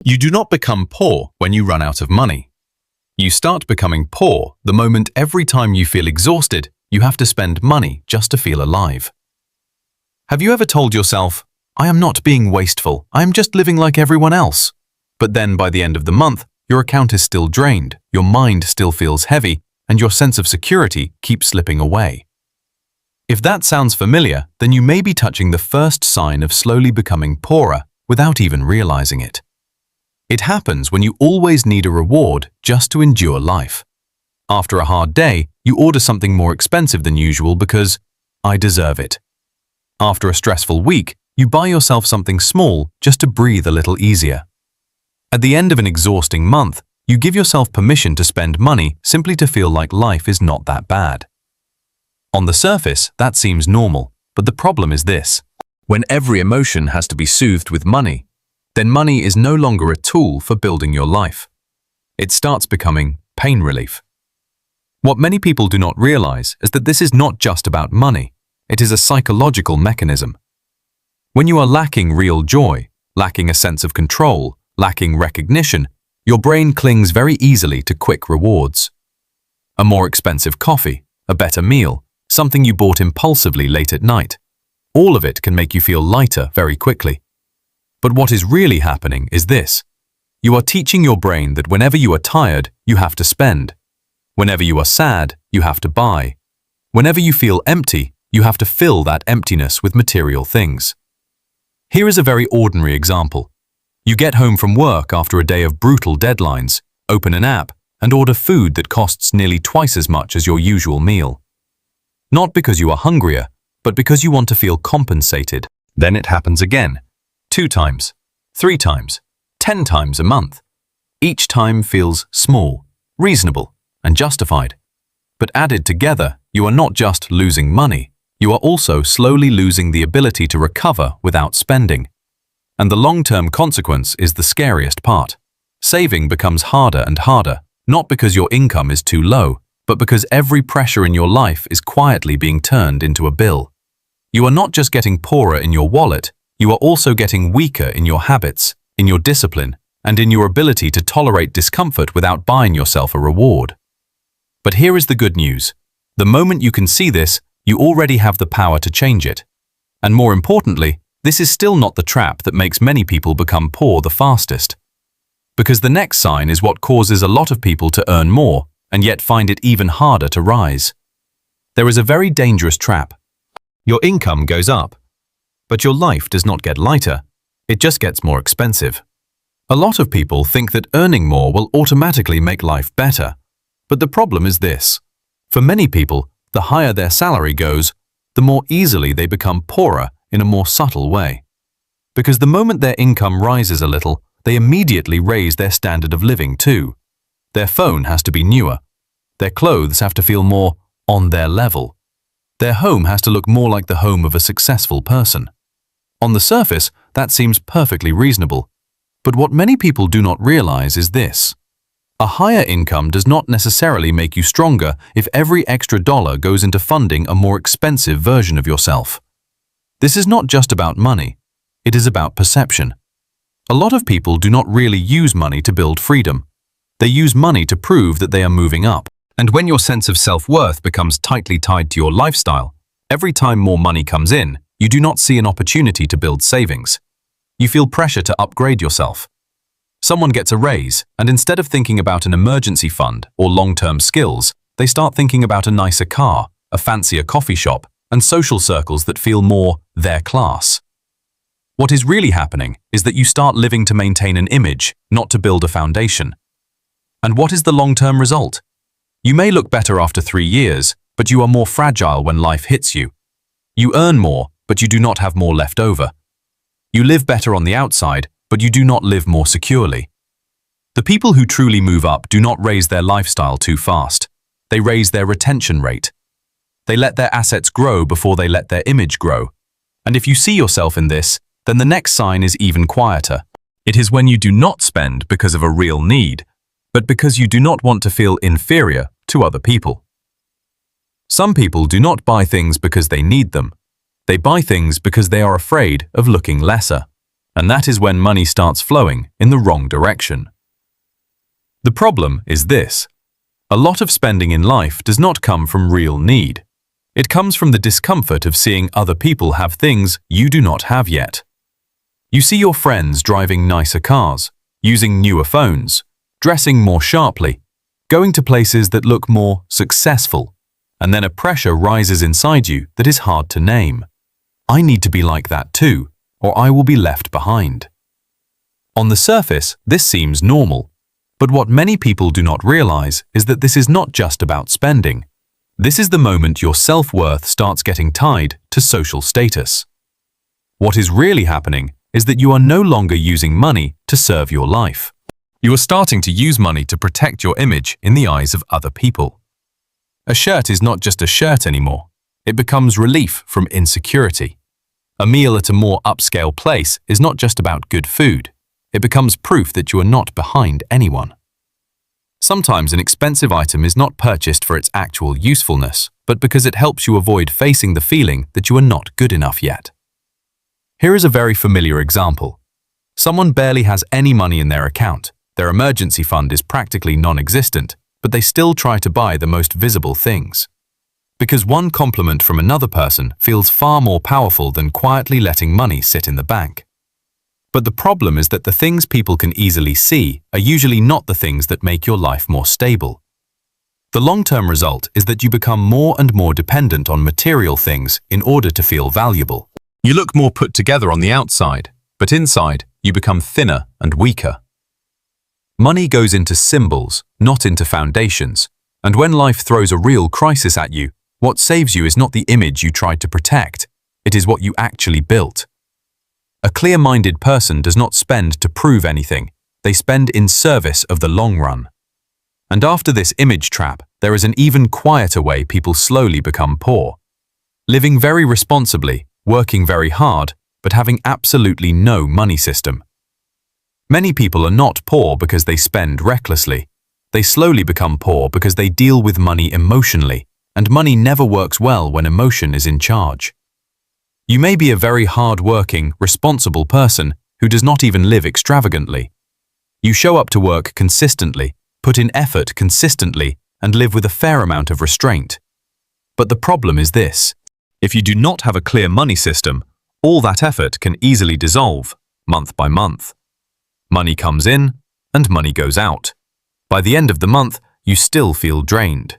You do not become poor when you run out of money. You start becoming poor the moment every time you feel exhausted, you have to spend money just to feel alive. Have you ever told yourself, I am not being wasteful, I am just living like everyone else? But then by the end of the month, your account is still drained, your mind still feels heavy, and your sense of security keeps slipping away. If that sounds familiar, then you may be touching the first sign of slowly becoming poorer without even realizing it. It happens when you always need a reward just to endure life. After a hard day, you order something more expensive than usual because I deserve it. After a stressful week, you buy yourself something small just to breathe a little easier. At the end of an exhausting month, you give yourself permission to spend money simply to feel like life is not that bad. On the surface, that seems normal, but the problem is this. When every emotion has to be soothed with money, then money is no longer a tool for building your life. It starts becoming pain relief. What many people do not realize is that this is not just about money. It is a psychological mechanism. When you are lacking real joy, lacking a sense of control, lacking recognition, your brain clings very easily to quick rewards. A more expensive coffee, a better meal, something you bought impulsively late at night. All of it can make you feel lighter very quickly. But what is really happening is this. You are teaching your brain that whenever you are tired, you have to spend. Whenever you are sad, you have to buy. Whenever you feel empty, you have to fill that emptiness with material things. Here is a very ordinary example. You get home from work after a day of brutal deadlines, open an app, and order food that costs nearly twice as much as your usual meal. Not because you are hungrier, but because you want to feel compensated. Then it happens again. 2 times, 3 times, 10 times a month. Each time feels small, reasonable, and justified. But added together, you are not just losing money, you are also slowly losing the ability to recover without spending. And the long-term consequence is the scariest part. Saving becomes harder and harder, not because your income is too low, but because every pressure in your life is quietly being turned into a bill. You are not just getting poorer in your wallet, you are also getting weaker in your habits, in your discipline, and in your ability to tolerate discomfort without buying yourself a reward. But here is the good news. The moment you can see this, you already have the power to change it. And more importantly, this is still not the trap that makes many people become poor the fastest. Because the next sign is what causes a lot of people to earn more and yet find it even harder to rise. There is a very dangerous trap. Your income goes up, but your life does not get lighter, it just gets more expensive. A lot of people think that earning more will automatically make life better. But the problem is this. For many people, the higher their salary goes, the more easily they become poorer in a more subtle way. Because the moment their income rises a little, they immediately raise their standard of living too. Their phone has to be newer. Their clothes have to feel more on their level. Their home has to look more like the home of a successful person. On the surface, that seems perfectly reasonable. But what many people do not realize is this. A higher income does not necessarily make you stronger if every extra dollar goes into funding a more expensive version of yourself. This is not just about money. It is about perception. A lot of people do not really use money to build freedom. They use money to prove that they are moving up. And when your sense of self-worth becomes tightly tied to your lifestyle, every time more money comes in, you do not see an opportunity to build savings. You feel pressure to upgrade yourself. Someone gets a raise, and instead of thinking about an emergency fund or long-term skills, they start thinking about a nicer car, a fancier coffee shop, and social circles that feel more their class. What is really happening is that you start living to maintain an image, not to build a foundation. And what is the long-term result? You may look better after 3 years, but you are more fragile when life hits you. You earn more, but you do not have more left over. You live better on the outside, but you do not live more securely. The people who truly move up do not raise their lifestyle too fast. They raise their retention rate. They let their assets grow before they let their image grow. And if you see yourself in this, then the next sign is even quieter. It is when you do not spend because of a real need, but because you do not want to feel inferior to other people. Some people do not buy things because they need them. They buy things because they are afraid of looking lesser. And that is when money starts flowing in the wrong direction. The problem is this. A lot of spending in life does not come from real need. It comes from the discomfort of seeing other people have things you do not have yet. You see your friends driving nicer cars, using newer phones, dressing more sharply, going to places that look more successful, and then a pressure rises inside you that is hard to name. I need to be like that too, or I will be left behind. On the surface, this seems normal, but what many people do not realize is that this is not just about spending. This is the moment your self-worth starts getting tied to social status. What is really happening is that you are no longer using money to serve your life. You are starting to use money to protect your image in the eyes of other people. A shirt is not just a shirt anymore. It becomes relief from insecurity. A meal at a more upscale place is not just about good food. It becomes proof that you are not behind anyone. Sometimes an expensive item is not purchased for its actual usefulness, but because it helps you avoid facing the feeling that you are not good enough yet. Here is a very familiar example. Someone barely has any money in their account. Their emergency fund is practically non-existent, but they still try to buy the most visible things. Because one compliment from another person feels far more powerful than quietly letting money sit in the bank. But the problem is that the things people can easily see are usually not the things that make your life more stable. The long-term result is that you become more and more dependent on material things in order to feel valuable. You look more put together on the outside, but inside, you become thinner and weaker. Money goes into symbols, not into foundations, and when life throws a real crisis at you, what saves you is not the image you tried to protect, it is what you actually built. A clear-minded person does not spend to prove anything, they spend in service of the long run. And after this image trap, there is an even quieter way people slowly become poor. Living very responsibly, working very hard, but having absolutely no money system. Many people are not poor because they spend recklessly. They slowly become poor because they deal with money emotionally, and money never works well when emotion is in charge. You may be a very hard-working, responsible person who does not even live extravagantly. You show up to work consistently, put in effort consistently, and live with a fair amount of restraint. But the problem is this. If you do not have a clear money system, all that effort can easily dissolve, month by month. Money comes in, and money goes out. By the end of the month, you still feel drained.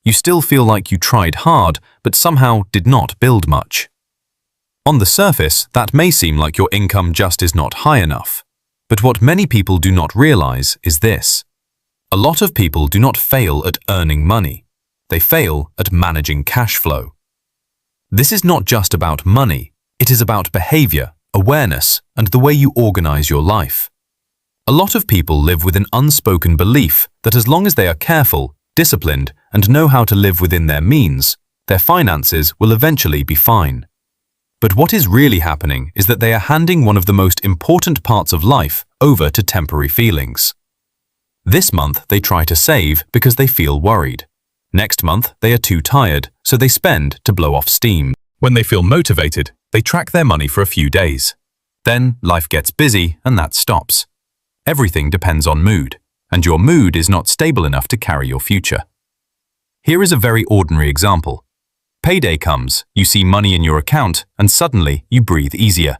You still feel like you tried hard, but somehow did not build much. On the surface, that may seem like your income just is not high enough. But what many people do not realize is this. A lot of people do not fail at earning money. They fail at managing cash flow. This is not just about money. It is about behavior, awareness, and the way you organize your life. A lot of people live with an unspoken belief that as long as they are careful, disciplined, and know how to live within their means, their finances will eventually be fine. But what is really happening is that they are handing one of the most important parts of life over to temporary feelings. This month they try to save because they feel worried. Next month they are too tired, so they spend to blow off steam. When they feel motivated, they track their money for a few days. Then life gets busy and that stops. Everything depends on mood, and your mood is not stable enough to carry your future. Here is a very ordinary example. Payday comes, you see money in your account, and suddenly you breathe easier.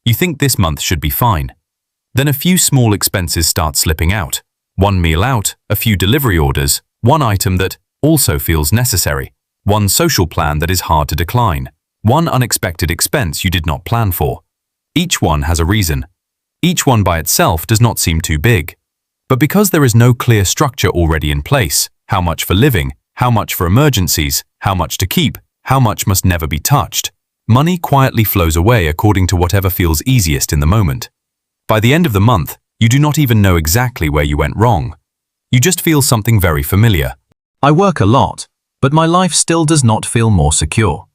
You think this month should be fine. Then a few small expenses start slipping out. One meal out, a few delivery orders, one item that also feels necessary, one social plan that is hard to decline, one unexpected expense you did not plan for. Each one has a reason. Each one by itself does not seem too big. But because there is no clear structure already in place, how much for living, how much for emergencies, how much to keep, how much must never be touched, money quietly flows away according to whatever feels easiest in the moment. By the end of the month, you do not even know exactly where you went wrong. You just feel something very familiar. I work a lot, but my life still does not feel more secure.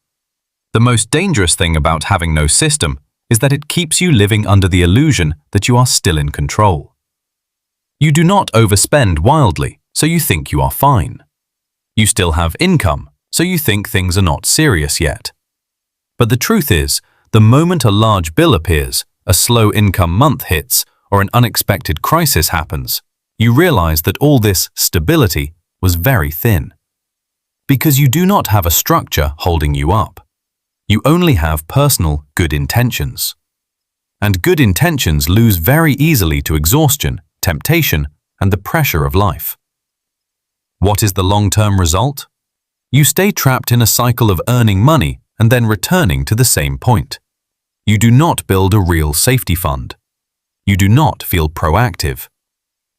The most dangerous thing about having no system is that it keeps you living under the illusion that you are still in control. You do not overspend wildly, so you think you are fine. You still have income, so you think things are not serious yet. But the truth is, the moment a large bill appears, a slow income month hits, or an unexpected crisis happens, you realize that all this stability was very thin. Because you do not have a structure holding you up. You only have personal good intentions. And good intentions lose very easily to exhaustion, temptation, and the pressure of life. What is the long-term result? You stay trapped in a cycle of earning money and then returning to the same point. You do not build a real safety fund. You do not feel proactive.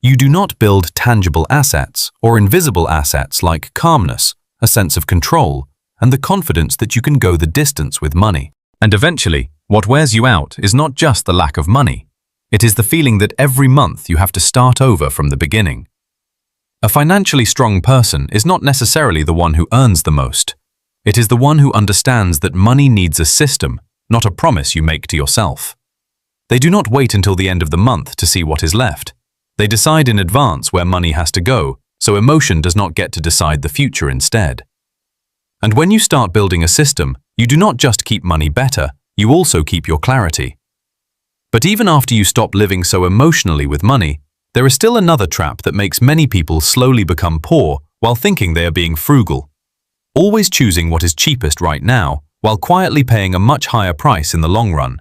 You do not build tangible assets or invisible assets like calmness, a sense of control, and the confidence that you can go the distance with money. And eventually, what wears you out is not just the lack of money. It is the feeling that every month you have to start over from the beginning. A financially strong person is not necessarily the one who earns the most. It is the one who understands that money needs a system, not a promise you make to yourself. They do not wait until the end of the month to see what is left. They decide in advance where money has to go, so emotion does not get to decide the future instead. And when you start building a system, you do not just keep money better, you also keep your clarity. But even after you stop living so emotionally with money, there is still another trap that makes many people slowly become poor while thinking they are being frugal. Always choosing what is cheapest right now, while quietly paying a much higher price in the long run.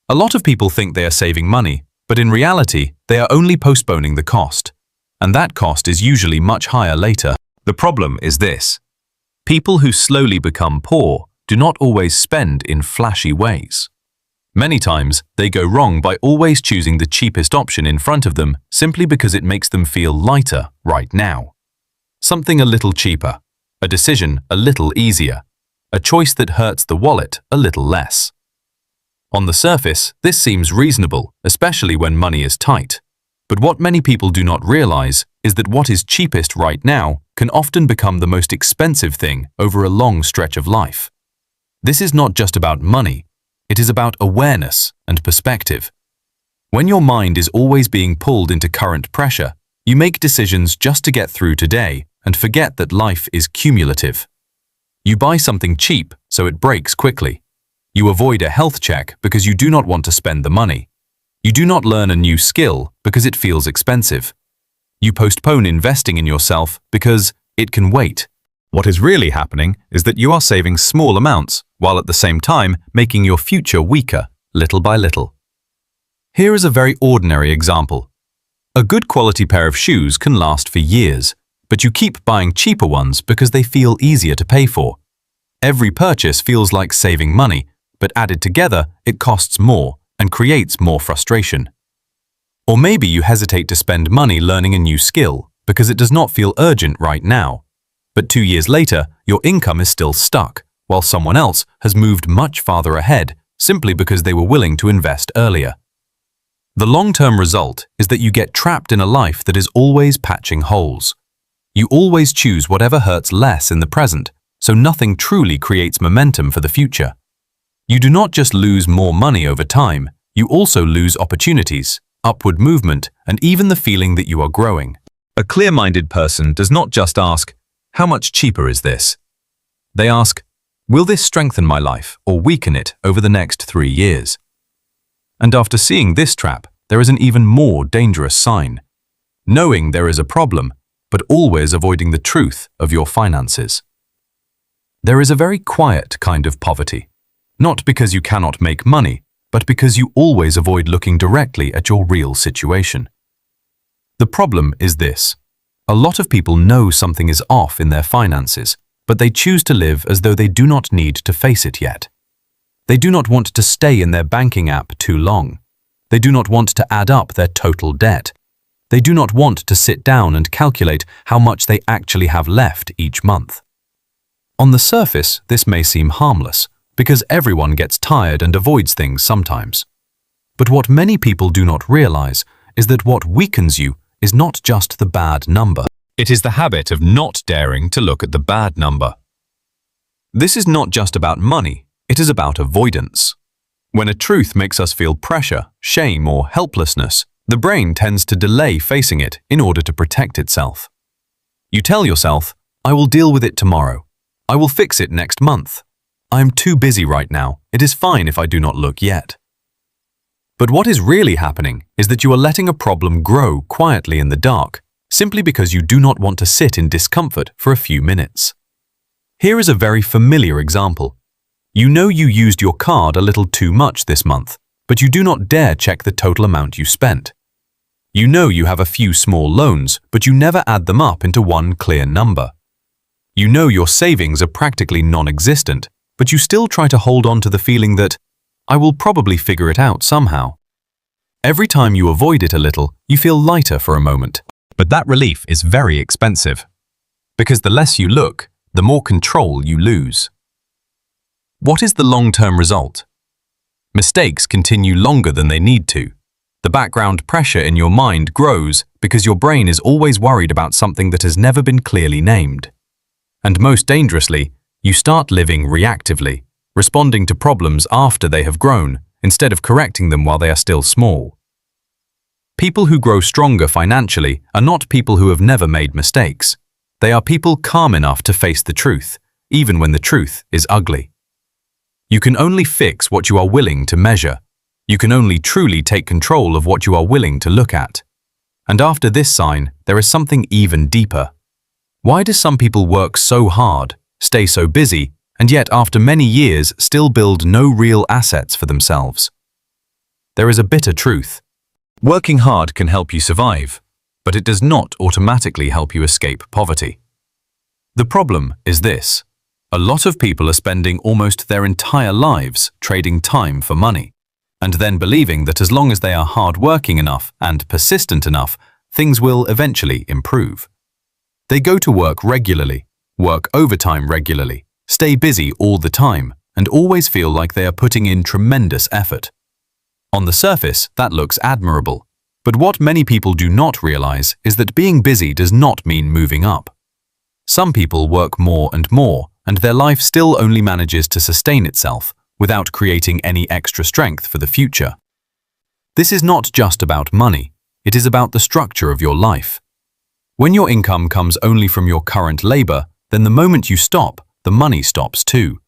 A lot of people think they are saving money, but in reality, they are only postponing the cost. And that cost is usually much higher later. The problem is this. People who slowly become poor do not always spend in flashy ways. Many times, they go wrong by always choosing the cheapest option in front of them simply because it makes them feel lighter right now. Something a little cheaper, a decision a little easier, a choice that hurts the wallet a little less. On the surface, this seems reasonable, especially when money is tight. But what many people do not realize is that what is cheapest right now can often become the most expensive thing over a long stretch of life. This is not just about money. It is about awareness and perspective. When your mind is always being pulled into current pressure, you make decisions just to get through today and forget that life is cumulative. You buy something cheap so it breaks quickly. You avoid a health check because you do not want to spend the money. You do not learn a new skill because it feels expensive. You postpone investing in yourself because it can wait. What is really happening is that you are saving small amounts while at the same time making your future weaker, little by little. Here is a very ordinary example. A good quality pair of shoes can last for years, but you keep buying cheaper ones because they feel easier to pay for. Every purchase feels like saving money, but added together, it costs more and creates more frustration. Or maybe you hesitate to spend money learning a new skill because it does not feel urgent right now. But 2 years later, your income is still stuck, while someone else has moved much farther ahead simply because they were willing to invest earlier. The long-term result is that you get trapped in a life that is always patching holes. You always choose whatever hurts less in the present, so nothing truly creates momentum for the future. You do not just lose more money over time, you also lose opportunities, upward movement, and even the feeling that you are growing. A clear-minded person does not just ask, "How much cheaper is this?" They ask, "Will this strengthen my life or weaken it over the next 3 years?" And after seeing this trap, there is an even more dangerous sign. Knowing there is a problem, but always avoiding the truth of your finances. There is a very quiet kind of poverty. Not because you cannot make money, but because you always avoid looking directly at your real situation. The problem is this. A lot of people know something is off in their finances, but they choose to live as though they do not need to face it yet. They do not want to stay in their banking app too long. They do not want to add up their total debt. They do not want to sit down and calculate how much they actually have left each month. On the surface, this may seem harmless, because everyone gets tired and avoids things sometimes. But what many people do not realize is that what weakens you is not just the bad number. It is the habit of not daring to look at the bad number. This is not just about money, it is about avoidance. When a truth makes us feel pressure, shame, or helplessness, the brain tends to delay facing it in order to protect itself. You tell yourself, "I will deal with it tomorrow. I will fix it next month. I am too busy right now. It is fine if I do not look yet." But what is really happening is that you are letting a problem grow quietly in the dark, simply because you do not want to sit in discomfort for a few minutes. Here is a very familiar example. You know you used your card a little too much this month, but you do not dare check the total amount you spent. You know you have a few small loans, but you never add them up into one clear number. You know your savings are practically non-existent, but you still try to hold on to the feeling that, I will probably figure it out somehow. Every time you avoid it a little, you feel lighter for a moment. But that relief is very expensive. Because the less you look, the more control you lose. What is the long-term result? Mistakes continue longer than they need to. The background pressure in your mind grows because your brain is always worried about something that has never been clearly named. And most dangerously, you start living reactively, responding to problems after they have grown, instead of correcting them while they are still small. People who grow stronger financially are not people who have never made mistakes. They are people calm enough to face the truth, even when the truth is ugly. You can only fix what you are willing to measure. You can only truly take control of what you are willing to look at. And after this sign, there is something even deeper. Why do some people work so hard, stay so busy, and yet after many years still build no real assets for themselves? There is a bitter truth. Working hard can help you survive, but it does not automatically help you escape poverty. The problem is this. A lot of people are spending almost their entire lives trading time for money, and then believing that as long as they are hard-working enough and persistent enough, things will eventually improve. They go to work regularly, work overtime regularly, stay busy all the time, and always feel like they are putting in tremendous effort. On the surface, that looks admirable, but what many people do not realize is that being busy does not mean moving up. Some people work more, and their life still only manages to sustain itself without creating any extra strength for the future. This is not just about money, it is about the structure of your life. When your income comes only from your current labor, then the moment you stop, the money stops too.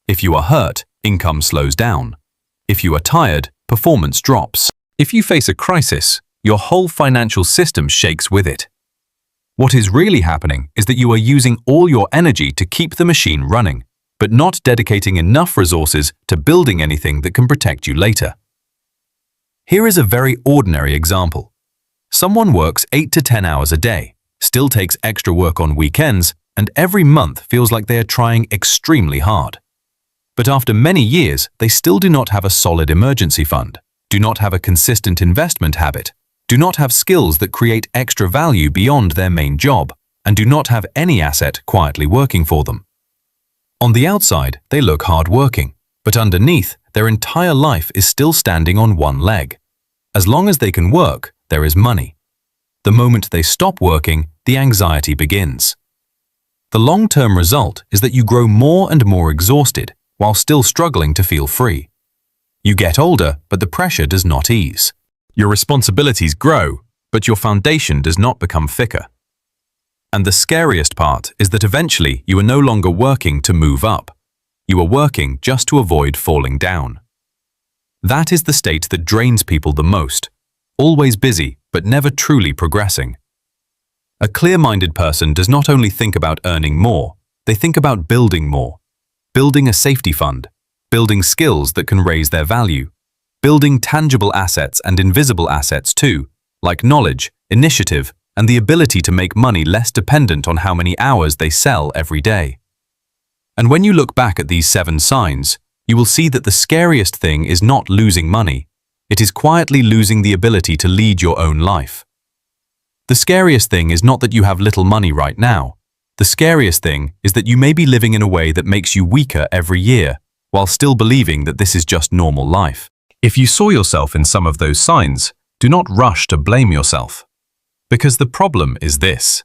If you are hurt, income slows down. If you are tired, performance drops. If you face a crisis, your whole financial system shakes with it. What is really happening is that you are using all your energy to keep the machine running, but not dedicating enough resources to building anything that can protect you later. Here is a very ordinary example. Someone works 8 to 10 hours a day, still takes extra work on weekends, and every month feels like they are trying extremely hard. But after many years, they still do not have a solid emergency fund, do not have a consistent investment habit, do not have skills that create extra value beyond their main job, and do not have any asset quietly working for them. On the outside, they look hard-working, but underneath, their entire life is still standing on one leg. As long as they can work, there is money. The moment they stop working, the anxiety begins. The long-term result is that you grow more and more exhausted while still struggling to feel free. You get older, but the pressure does not ease. Your responsibilities grow, but your foundation does not become thicker. And the scariest part is that eventually you are no longer working to move up. You are working just to avoid falling down. That is the state that drains people the most. Always busy, but never truly progressing. A clear-minded person does not only think about earning more, they think about building more. Building a safety fund, building skills that can raise their value, building tangible assets and invisible assets too, like knowledge, initiative, and the ability to make money less dependent on how many hours they sell every day. And when you look back at these 7 signs, you will see that the scariest thing is not losing money. It is quietly losing the ability to lead your own life. The scariest thing is not that you have little money right now. The scariest thing is that you may be living in a way that makes you weaker every year, while still believing that this is just normal life. If you saw yourself in some of those signs, do not rush to blame yourself. Because the problem is this.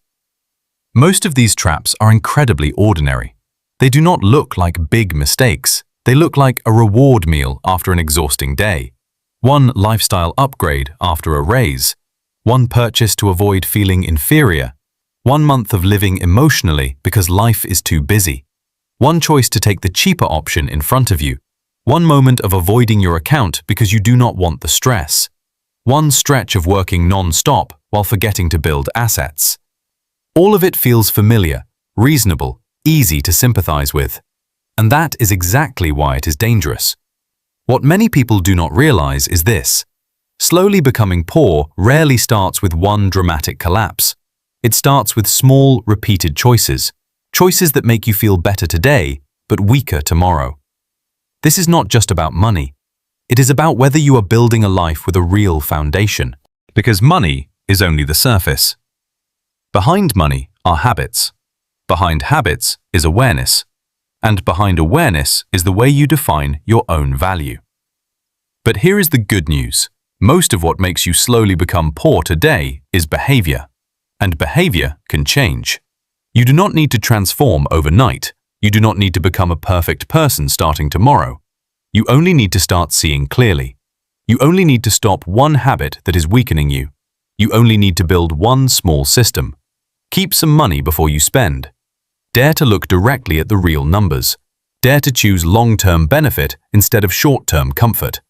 Most of these traps are incredibly ordinary. They do not look like big mistakes. They look like a reward meal after an exhausting day. One lifestyle upgrade after a raise, one purchase to avoid feeling inferior, one month of living emotionally because life is too busy, one choice to take the cheaper option in front of you, One moment of avoiding your account because you do not want the stress. One stretch of working non-stop while forgetting to build assets. All of it feels familiar, reasonable, easy to sympathize with. And that is exactly why it is dangerous. What many people do not realize is this. Slowly becoming poor rarely starts with one dramatic collapse. It starts with small, repeated choices. Choices that make you feel better today, but weaker tomorrow. This is not just about money. It is about whether you are building a life with a real foundation. Because money is only the surface. Behind money are habits. Behind habits is awareness. And behind awareness is the way you define your own value. But here is the good news. Most of what makes you slowly become poor today is behavior. And behavior can change. You do not need to transform overnight. You do not need to become a perfect person starting tomorrow. You only need to start seeing clearly. You only need to stop one habit that is weakening you. You only need to build one small system. Keep some money before you spend. Dare to look directly at the real numbers. Dare to choose long-term benefit instead of short-term comfort.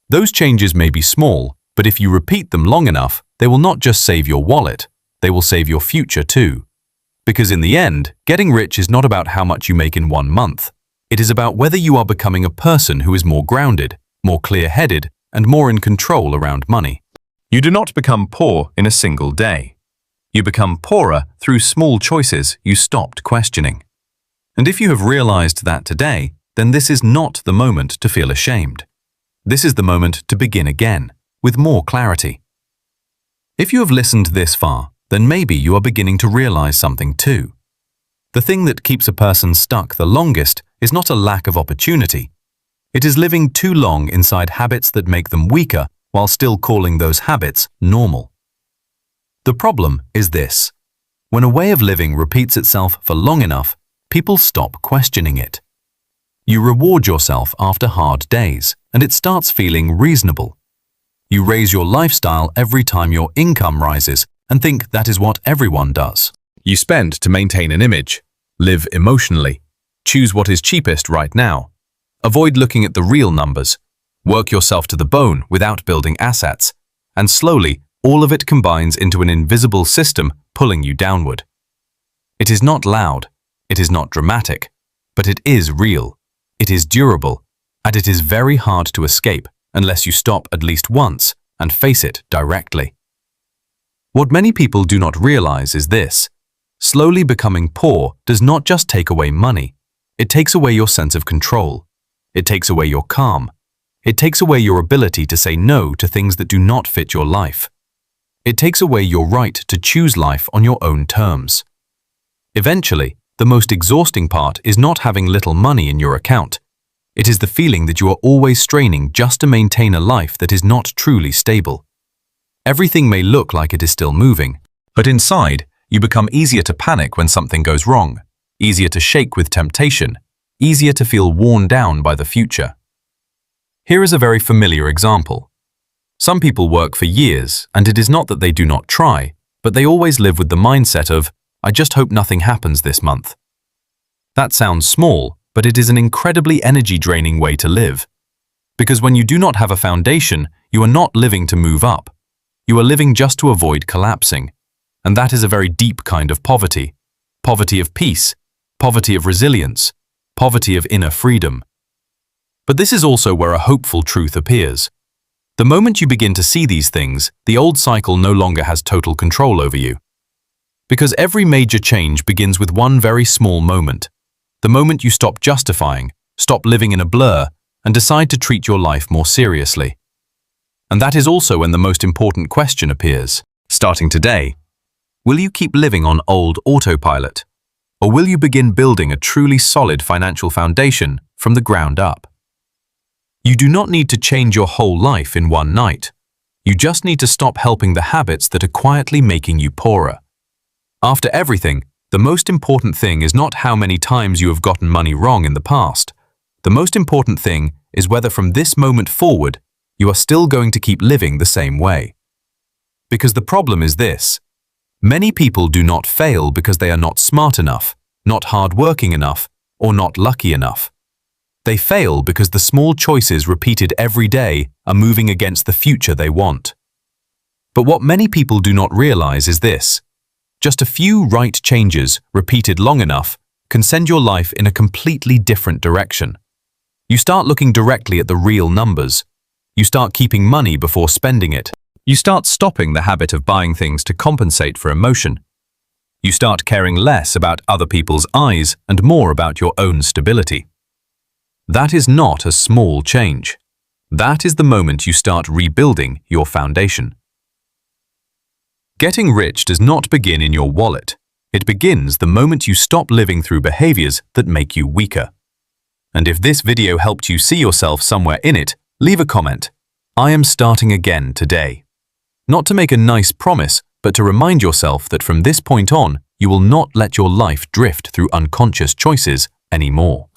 Those changes may be small, but if you repeat them long enough, they will not just save your wallet, they will save your future too. Because in the end, getting rich is not about how much you make in 1 month. It is about whether you are becoming a person who is more grounded, more clear-headed, and more in control around money. You do not become poor in a single day. You become poorer through small choices you stopped questioning. And if you have realized that today, then this is not the moment to feel ashamed. This is the moment to begin again, with more clarity. If you have listened this far, then maybe you are beginning to realize something too. The thing that keeps a person stuck the longest is not a lack of opportunity. It is living too long inside habits that make them weaker while still calling those habits normal. The problem is this. When a way of living repeats itself for long enough, people stop questioning it. You reward yourself after hard days, and it starts feeling reasonable. You raise your lifestyle every time your income rises and think that is what everyone does. You spend to maintain an image, live emotionally, choose what is cheapest right now, avoid looking at the real numbers, work yourself to the bone without building assets, and slowly all of it combines into an invisible system pulling you downward. It is not loud, it is not dramatic, but it is real, it is durable, and it is very hard to escape unless you stop at least once and face it directly. What many people do not realize is this. Slowly becoming poor does not just take away money. It takes away your sense of control. It takes away your calm. It takes away your ability to say no to things that do not fit your life. It takes away your right to choose life on your own terms. Eventually, the most exhausting part is not having little money in your account. It is the feeling that you are always straining just to maintain a life that is not truly stable. Everything may look like it is still moving, but inside, you become easier to panic when something goes wrong, easier to shake with temptation, easier to feel worn down by the future. Here is a very familiar example. Some people work for years, and it is not that they do not try, but they always live with the mindset of, I just hope nothing happens this month. That sounds small, but it is an incredibly energy-draining way to live. Because when you do not have a foundation, you are not living to move up. You are living just to avoid collapsing. And that is a very deep kind of poverty. Poverty of peace, poverty of resilience, poverty of inner freedom. But this is also where a hopeful truth appears. The moment you begin to see these things, the old cycle no longer has total control over you. Because every major change begins with one very small moment. The moment you stop justifying, stop living in a blur, and decide to treat your life more seriously. And that is also when the most important question appears. Starting today, will you keep living on old autopilot? Or will you begin building a truly solid financial foundation from the ground up? You do not need to change your whole life in one night. You just need to stop helping the habits that are quietly making you poorer. After everything, the most important thing is not how many times you have gotten money wrong in the past. The most important thing is whether from this moment forward, you are still going to keep living the same way. Because the problem is this. Many people do not fail because they are not smart enough, not hardworking enough, or not lucky enough. They fail because the small choices repeated every day are moving against the future they want. But what many people do not realize is this: just a few right changes repeated long enough can send your life in a completely different direction. You start looking directly at the real numbers. You start keeping money before spending it. You start stopping the habit of buying things to compensate for emotion. You start caring less about other people's eyes and more about your own stability. That is not a small change. That is the moment you start rebuilding your foundation. Getting rich does not begin in your wallet. It begins the moment you stop living through behaviors that make you weaker. And if this video helped you see yourself somewhere in it, leave a comment. I am starting again today. Not to make a nice promise, but to remind yourself that from this point on, you will not let your life drift through unconscious choices anymore.